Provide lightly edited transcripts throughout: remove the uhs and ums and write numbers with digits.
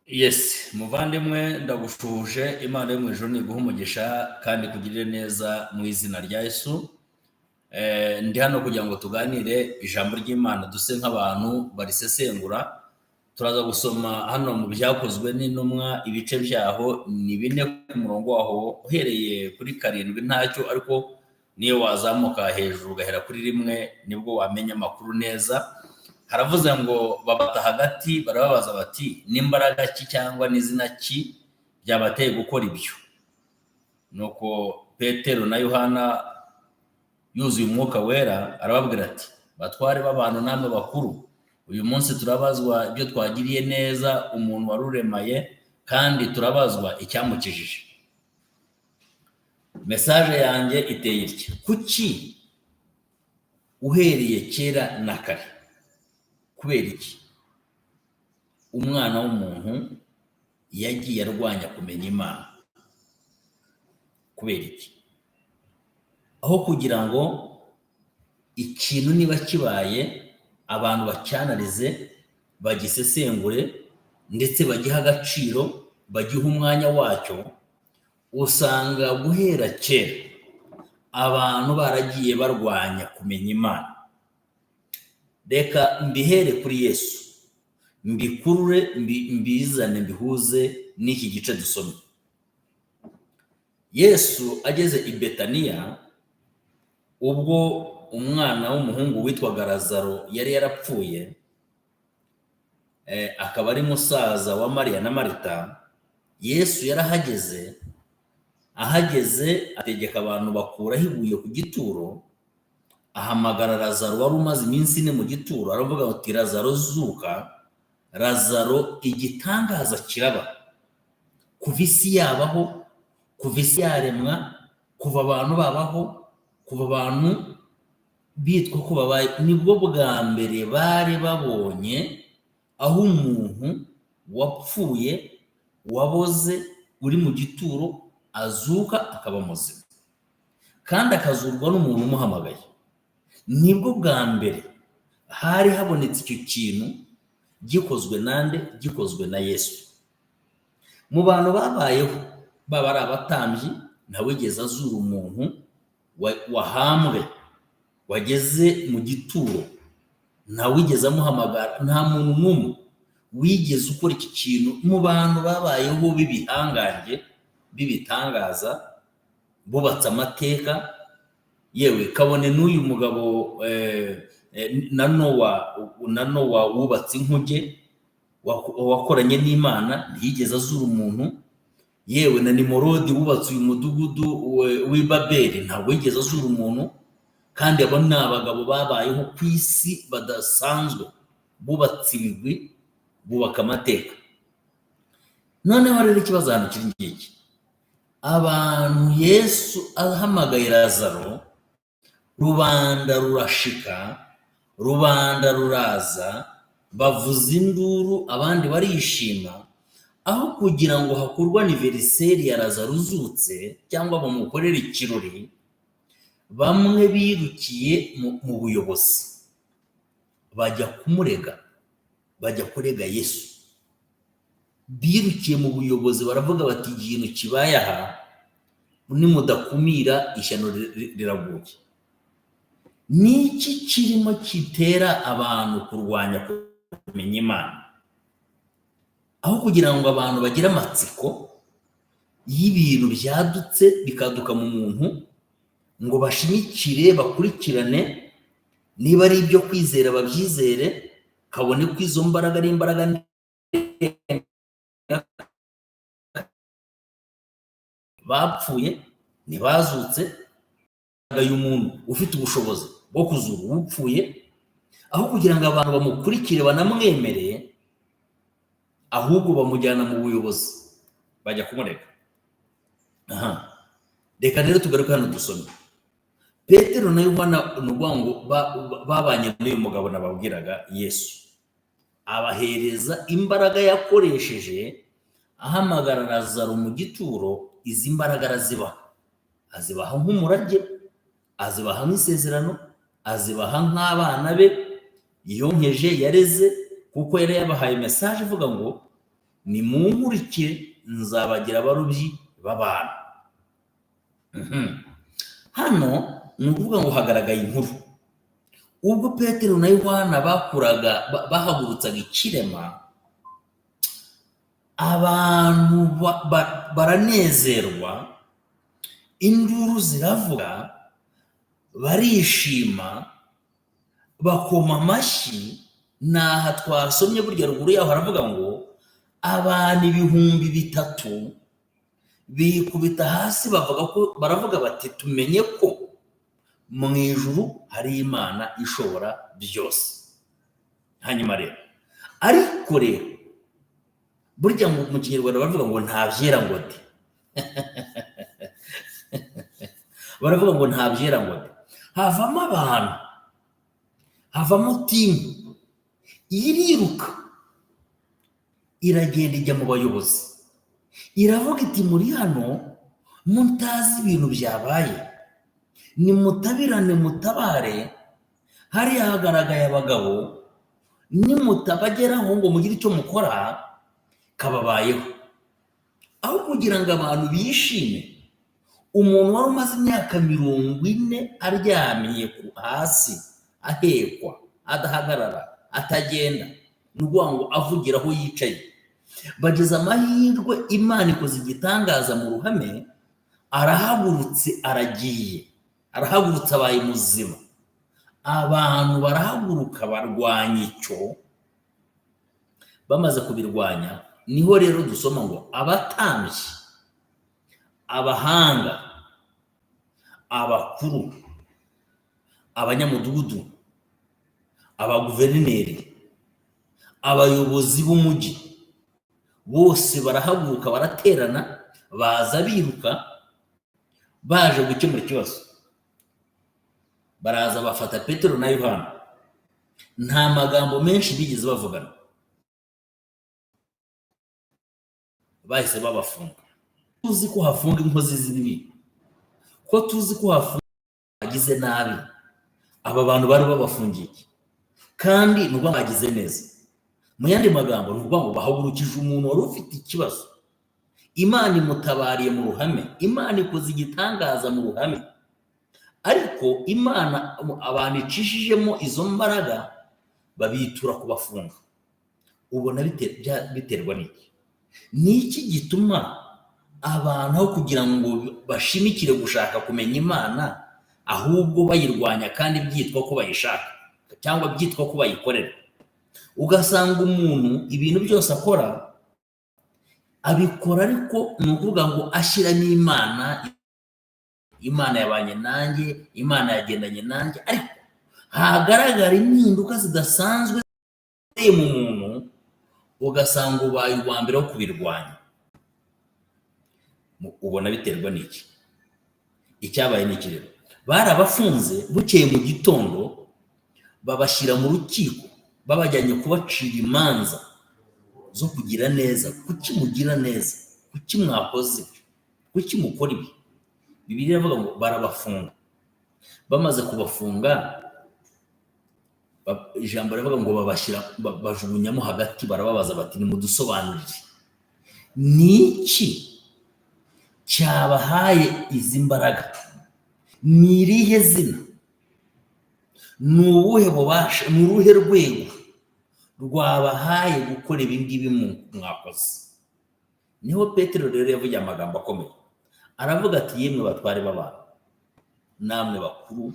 Yes, muvandimwe ndagushuje Imana yo mu ijuru niguha umugisha kandi kugirire neza mu izina rya Yesu. Ndi hano kugira ngo tuganire ijambo ry'Imana duse nk'abantu barisesengura. Turaza gusoma hano mu byakozwe n'intumwa ibice byaho ni 4 ku murongo waho uhereye kuri 7 ntacyo, ariko niyo wazamuka hejuru ugahera kuri 1 nibwo wamenya amakuru neza. Haravuze ngo babata hagati barababaza bati n'imbaraga ki cyangwa n'izina ki byabateye gukora ibyo. Nuko Petero na Yohana yuzuye umwuka wera arababwira ati batware b'abantu namwe bakuru, uyu munsi turabazwa ibyo twagiriye neza umuntu waruremaye kandi turabazwa icyamukijije. Message yanjye iteye itya: kuki uhereye kera na kare, kubera iki umwana w'umuntu yagiye arwanya kumenya Imana? Kubera iki? Aho kugira ngo ikintu niba kibaye abantu bacyanarize, bagisesengure ndetse bagiha agaciro, bagiha umwanya wacyo, usanga guhera kera abantu baragiye barwanya kumenya Imana. Reka mbihere kuri Yesu, mbikurure mbizane mbihuze n'iki gice dusomye. Yesu ageze i Betaniya, ubwo umwana w'umuhungu witwaga Lazaro yari yarapfuye, akaba ari musaza wa Mariya na Marita. Yesu yarahageze, ahageze ategeka abantu bakuraho ibuye ku gituro, ahamagara Lazaro wari umaze iminsi 4 mu gituro, aravuga ati Lazaro zuka. Lazaro igitangaza kiraba, kuva isi yabaho, kuva isi yaremwa, kuva abantu babaho, kuva abantu bitwa ko babaye, nibwo bwa mbere bari babonye aho umuntu wapfuye waboze uri mu gituro azuka akaba muzima, kandi akazurwa n'umuntu umuhamagaye. Nibwo bwa mbere hari habonetse icyo kintu, gikozwe nande? Gikozwe na Yesu. Mu bantu babayeho baba ari abatambyi, ntawigeze azura umuntu wahambwe wageze mu gituro, ntawigeze amuhamagara, nta muntu n'umwe wigeze ukora iki kintu mu bantu babayeho b'ibihangange b'ibitangaza bubatse amateka. Yewe kabone n'uyu mugabo na Nowa wubatse inkuge wakoranye n'Imana, ntiyigeze azura umuntu. Yewe na Nimorodi wubatse uyu mudugudu w'i Babeli, ntabwo yigeze azura umuntu. Kandi abo ni abagabo babayeho ku isi badasanzwe, bubatse ibigwi, bubaka amateka. Noneho rero ikibazo hano kiri ngiki: abantu Yesu ahamagaye Lazaro, rubanda rurashika, rubanda ruraza, bavuza induru, abandi barishima. Aho kugira ngo hakurwa aniveriseri ya Lazaro uzutse cyangwa bamukorere ikirori, bamwe birukiye mu buyobozi bajya kumurega, bajya kurega Yesu. Birukiye mu buyobozi baravuga bati ikintu kibaye aha nimudakumira ishyano riraguye. Niki kirimo kitera abantu kurwanya kumenya Imana? Aho kugira ngo abantu bagire amatsiko y'ibintu byadutse bikaduka mu muntu, ngo bashimikire bakurikirane, niba ari ibyo kwizera babyizere, kabone ko izo mbaraga ari imbaraga bapfuye ntibazutse. Umuntu ufite ubushobozi bwo kuzura upfuye, aho kugira ngo abantu bamukurikire banamwemereye, ahubwo bamujyana mu buyobozi bajya kumurega. Reka rero tugaruke hano dusome. Petero na Yohana n'ubwango babanye n'uyu mugabo nababwiraga Yesu, abahereza imbaraga yakoresheje ahamagara Lazaro mu gituro. Izi mbaraga azibaha nk'umurage, azibaha nk'isezerano, azibaha nk'abana be yonkeje yareze, kuko yari yabahaye message ivuga ngo nimunkurikire nzabagira abarobyi b'abantu. Hano ni ukuvuga ngo hagaragaye inkuru. Ubwo Petero na Yohana bahagurutsaga ikirema, abantu baranezerwa, induru ziravuga, barishima, bakoma amashyi. Naha twasomye burya ruguru yaho haravuga ngo abantu 3,000 bikubita hasi baravuga bati tumenye ko mu ijuru hari Imana ishobora byose. Hanyuma rero ariko rero burya mu Kinyarwanda baravuga ngo nta byera ngo de. Baravuga ngo nta byera ngo de. Havamo abantu, havamo timu iriruka, iragenda ijya mu bayobozi, iravuga iti muri hano mutazi ibintu byabaye, nimutabirane mutabare, hariya hagaragaye abagabo, nimutabageraho ngo mugire icyo mukora kababayeho. Aho kugira ngo abantu bishime, umuntu wari umaze imyaka 40 aryamiye hasi, ahekwa, adahagarara, atagenda, n'ubwo ngo avugira aho yicaye, bageze amahirwe Imana ikoze igitangaza mu ruhame, arahagurutse, aragiye, arahagurutse, abaye muzima. Abantu barahaguruka barwanya icyo. Bamaze kubirwanya, niho rero dusoma ngo abatambyi, abahanga, abakuru, abanyamudugudu, abaguverineri, abayobozi b'umujyi bose barahaguruka, baraterana, baza biruka, baje gukemura ikibazo. Baraza bafata Petero na Yohana, nta magambo menshi bigeze bavugana, bahise babafunga. Tuzi ko hafunga inkozi z'ibibi, ko tuzi ko hafunga agize nabi, aba bantu bari babafungiye kandi nubwo bagize neza. Mu yandi magambo nubwo ngo bahagurukije umuntu wari ufite ikibazo, Imana imutabariye mu ruhame, Imana ikoze igitangaza mu ruhame. Ariko Imana abantu icishijemo izo mbaraga babitura kubafunga. Ubona biterwa n'iki? Niki gituma abantu aho kugira ngo bashimikire gushaka kumenya Imana, ahubwo bayirwanya kandi byitwa ko bayishaka cyangwa byitwa ko bayikorera? Ugasanga umuntu ibintu byose akora abikora, ariko ni ukuvuga ngo ashyiramo Imana. Imana yabanye nanjye, Imana yagendanye nanjye, ariko hagaragara impinduka zidasanzwe mu muntu, ugasanga ubaye uwa mbere wo kubirwanya. Ubona biterwa n'iki? Icyabaye n'iki rero? Barabafunze, bukeye mu gitondo babashyira mu rukiko, babajyanye kubacira imanza zo kugira neza. Kuki mugira neza? Kuki mwakoze? Kuki mukora ibi? Bibiliya iravuga ngo barabafunga. Bamaze kubafunga, ijambo rivuga ngo bajugunyamo hagati, barababaza bati nimudusobanurire, niki cyabahaye izi mbaraga? Ni irihe zina? Ni ubuhe bubasha? Ni uruhe rwego rwabahaye gukora ibi ngibi mwakoze? Niho Petero rero yavuye amagambo akomeye, aravuga ati yemwe batware b'abantu, namwe bakuru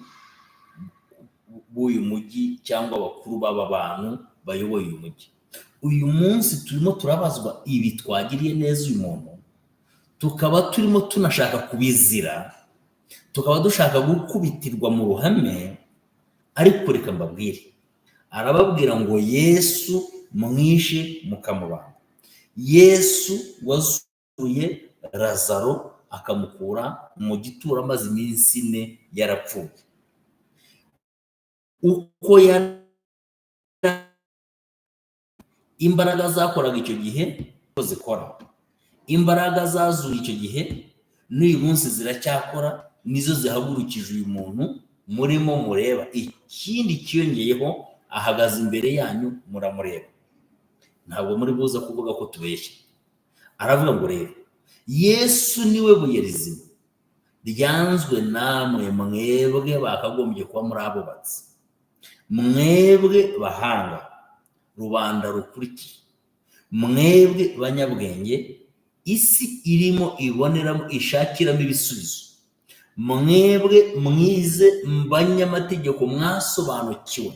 b'uyu mujyi cyangwa abakuru b'aba bantu bayoboye uyu mujyi, uyu munsi turimo turabazwa ibi twagiriye neza uyu muntu, tukaba turimo tunashaka kubizira, tukaba dushaka gukubitirwa mu ruhame. Ariko reka mbabwire, arababwira ngo Yesu mwishe mukamubamba, Yesu wazuye Lazaro akamukura mu gituro amaze iminsi 4 yarapfuye. Uko imbaraga zakoraga icyo gihe ko zikora, imbaraga zazuye icyo gihe n'uyu munsi ziracyakora, nizo zihagurukije uyu muntu murimo mureba. Ikindi kiyongeyeho, ahagaze imbere yanyu muramureba. ntabwo muri buze kuvuga ko tubeshya. Aravuga ngo rero Yesu niwe buye rizima ryanzwe namwe mwebwe bakagombye kuba muri abubatsi, mwebwe bahanga, rubanda rukurikiye, mwebwe banyabwenge isi irimo iboneramo ishakiramo ibisubizo, mwebwe mwize banyamategeko mwasobanukiwe.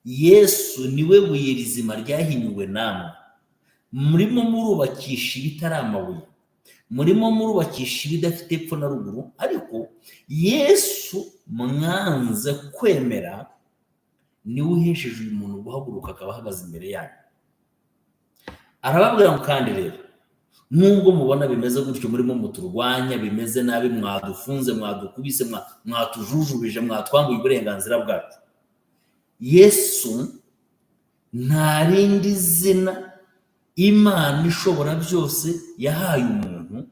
Yesu niwe buye rizima ryahinyuwe namwe. Murimo murubakisha ibitari amabuye, murimo murubakisha ibidafite epfo na ruguru, ariko Yesu mwanze kwemera niwe uhesheje uyu muntu guhaguruka akaba ahagaze imbere yanyu. Arababwira ngo kandi rero nubwo mubona bimeze gutyo, murimo muturwanya, bimeze nabi, mwadufunze, mwadukubise, mwatujujubije, mwatwambuye uburenganzira bwacu, Yesu nta rindi zina Imana ishobora byose yahaye umuntu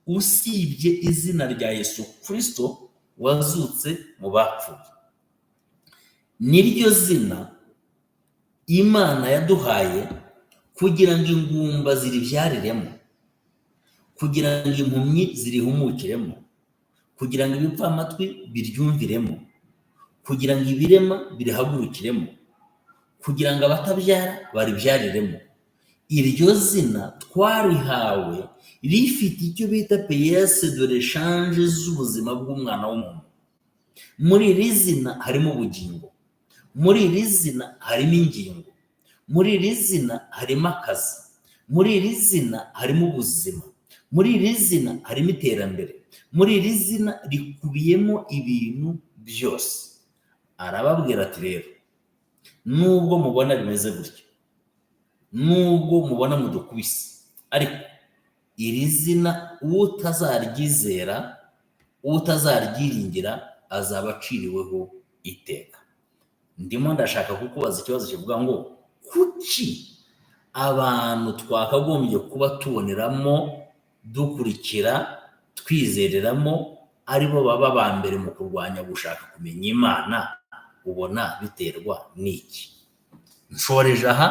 usibye izina rya Yesu Kristo wazutse mu bapfuye. Niryo zina Imana yaduhaye kugira ngo ingumba ziribyariremo, kugira ngo impumyi zirihumukiremo, kugira ngo ibipfamatwi biryumviremo, kugira ngo ibirema birihagurukiremo, kugira ngo abatabyara baribyariremo. Iryo zina twarihawe rifite icyo bita piyese de rechange z'ubuzima bw'umwana w'umuntu. Muri iri zina harimo ubugingo, muri iri zina harimo ingingo, muri iri zina harimo akazi, muri iri zina harimo ubuzima, muri iri zina harimo iterambere, muri iri zina rikubiyemo ibintu byose. Arababwira ati rero nubwo mubona bimeze gutyo, nubwo mubona mudukubise, ariko iri zina utazaryizera, utazaryiringira azaba aciriweho iteka. Ndimo ndashaka kukubaza ikibazo kivuga ngo kuki abantu twakagombye kuba tuboneramo, dukurikira, twizereramo aribo baba ba mbere mu kurwanya gushaka kumenya Imana, ubona biterwa n'iki? Nshoreje aha